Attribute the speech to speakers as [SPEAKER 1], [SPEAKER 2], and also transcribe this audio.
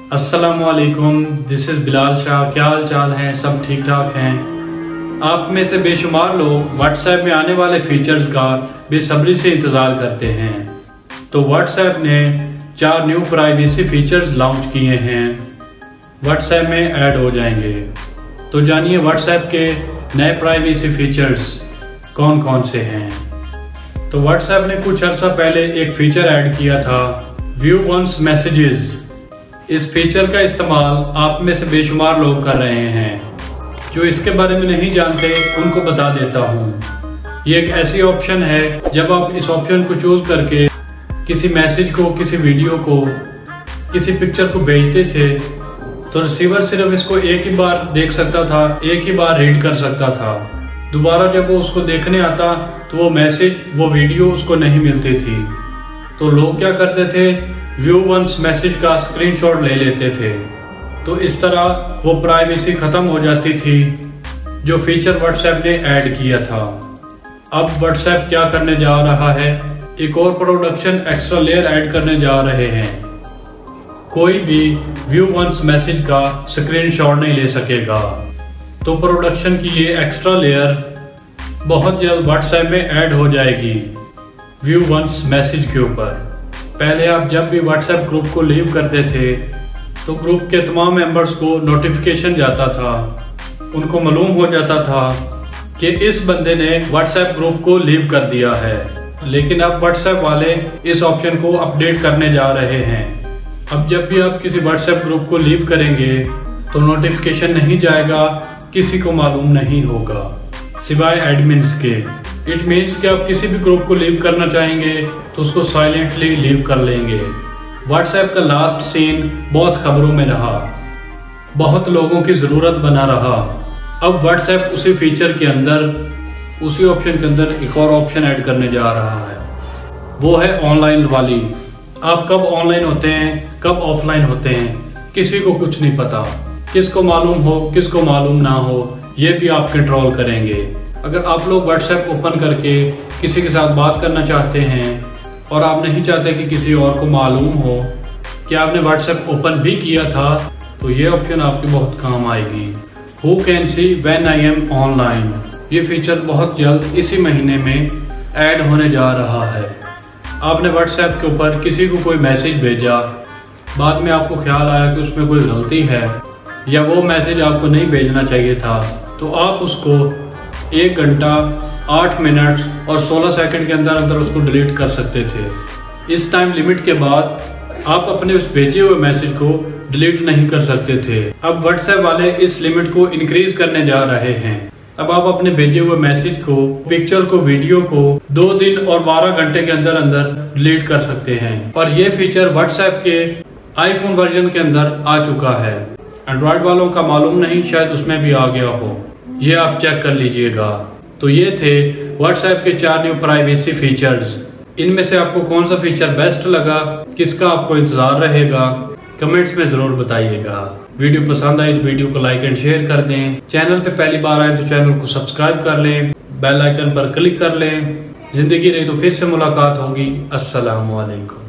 [SPEAKER 1] अस्सलामुअलैकुम, this is Bilal Shah. क्या हाल चाल हैं? सब ठीक ठाक हैं? आप में से बेशुमार लोग व्हाट्सएप में आने वाले फीचर्स का बेसब्री से इंतज़ार करते हैं। तो व्हाट्सएप ने 4 न्यू प्राइवेसी फीचर्स लॉन्च किए हैं, व्हाट्सएप में ऐड हो जाएंगे। तो जानिए व्हाट्सएप के नए प्राइवेसी फीचर्स कौन कौन से हैं। तो व्हाट्सएप ने कुछ अर्सा पहले एक फ़ीचर ऐड किया था, व्यू वंस मैसेजेस। इस फीचर का इस्तेमाल आप में से बेशुमार लोग कर रहे हैं। जो इसके बारे में नहीं जानते उनको बता देता हूँ। ये एक ऐसी ऑप्शन है, जब आप इस ऑप्शन को चूज़ करके किसी मैसेज को, किसी वीडियो को, किसी पिक्चर को भेजते थे तो रिसीवर सिर्फ इसको एक ही बार देख सकता था, एक ही बार रीड कर सकता था। दोबारा जब वो उसको देखने आता तो वो मैसेज, वो वीडियो उसको नहीं मिलती थी। तो लोग क्या करते थे, व्यू वंस मैसेज का स्क्रीनशॉट ले लेते थे। तो इस तरह वो प्राइवेसी ख़त्म हो जाती थी जो फीचर व्हाट्सएप ने ऐड किया था। अब व्हाट्सएप क्या करने जा रहा है, एक और प्रोडक्शन एक्स्ट्रा लेयर ऐड करने जा रहे हैं। कोई भी व्यू वंस मैसेज का स्क्रीनशॉट नहीं ले सकेगा। तो प्रोडक्शन की ये एक्स्ट्रा लेयर बहुत जल्द व्हाट्सएप में ऐड हो जाएगी व्यू वंस मैसेज के ऊपर। पहले आप जब भी व्हाट्सएप ग्रुप को लीव करते थे तो ग्रुप के तमाम मेंबर्स को नोटिफिकेशन जाता था, उनको मालूम हो जाता था कि इस बंदे ने व्हाट्सएप ग्रुप को लीव कर दिया है। लेकिन अब व्हाट्सएप वाले इस ऑप्शन को अपडेट करने जा रहे हैं। अब जब भी आप किसी व्हाट्सएप ग्रुप को लीव करेंगे तो नोटिफिकेशन नहीं जाएगा, किसी को मालूम नहीं होगा सिवाय एडमिन्स के। इट मीन्स कि आप किसी भी ग्रुप को लीव करना चाहेंगे तो उसको साइलेंटली लीव कर लेंगे। व्हाट्सएप का लास्ट सीन बहुत खबरों में रहा, बहुत लोगों की ज़रूरत बना रहा। अब व्हाट्सएप उसी फीचर के अंदर, उसी ऑप्शन के अंदर एक और ऑप्शन ऐड करने जा रहा है, वो है ऑनलाइन वाली। आप कब ऑनलाइन होते हैं, कब ऑफलाइन होते हैं, किसी को कुछ नहीं पता। किसको मालूम हो, किसको मालूम ना हो, ये भी आप कंट्रोल करेंगे। अगर आप लोग व्हाट्सएप ओपन करके किसी के साथ बात करना चाहते हैं और आप नहीं चाहते कि किसी और को मालूम हो कि आपने व्हाट्सएप ओपन भी किया था, तो ये ऑप्शन आपकी बहुत काम आएगी। Who can see when I am online. ये फीचर बहुत जल्द इसी महीने में ऐड होने जा रहा है। आपने व्हाट्सएप के ऊपर किसी को कोई मैसेज भेजा, बाद में आपको ख्याल आया कि उसमें कोई गलती है या वो मैसेज आपको नहीं भेजना चाहिए था, तो आप उसको 1 घंटा 8 मिनट और 16 सेकंड के अंदर अंदर उसको डिलीट कर सकते थे। इस टाइम लिमिट के बाद आप अपने उस भेजे हुए मैसेज को डिलीट नहीं कर सकते थे। अब व्हाट्सएप वाले इस लिमिट को इंक्रीज करने जा रहे हैं। अब आप अपने भेजे हुए मैसेज को, पिक्चर को, वीडियो को 2 दिन और 12 घंटे के अंदर अंदर डिलीट कर सकते हैं। और ये फीचर व्हाट्सएप के आईफोन वर्जन के अंदर आ चुका है। एंड्रॉयड वालों का मालूम नहीं, शायद उसमें भी आ गया हो, ये आप चेक कर लीजिएगा। तो ये थे व्हाट्सएप के 4 न्यू प्राइवेसी फीचर्स। इनमें से आपको कौन सा फीचर बेस्ट लगा, किसका आपको इंतज़ार रहेगा, कमेंट्स में ज़रूर बताइएगा। वीडियो पसंद आई तो वीडियो को लाइक एंड शेयर कर दें। चैनल पे पहली बार आए तो चैनल को सब्सक्राइब कर लें, बेल आइकन पर क्लिक कर लें। ज़िंदगी रही तो फिर से मुलाकात होगी। अस्सलामु अलैकुम।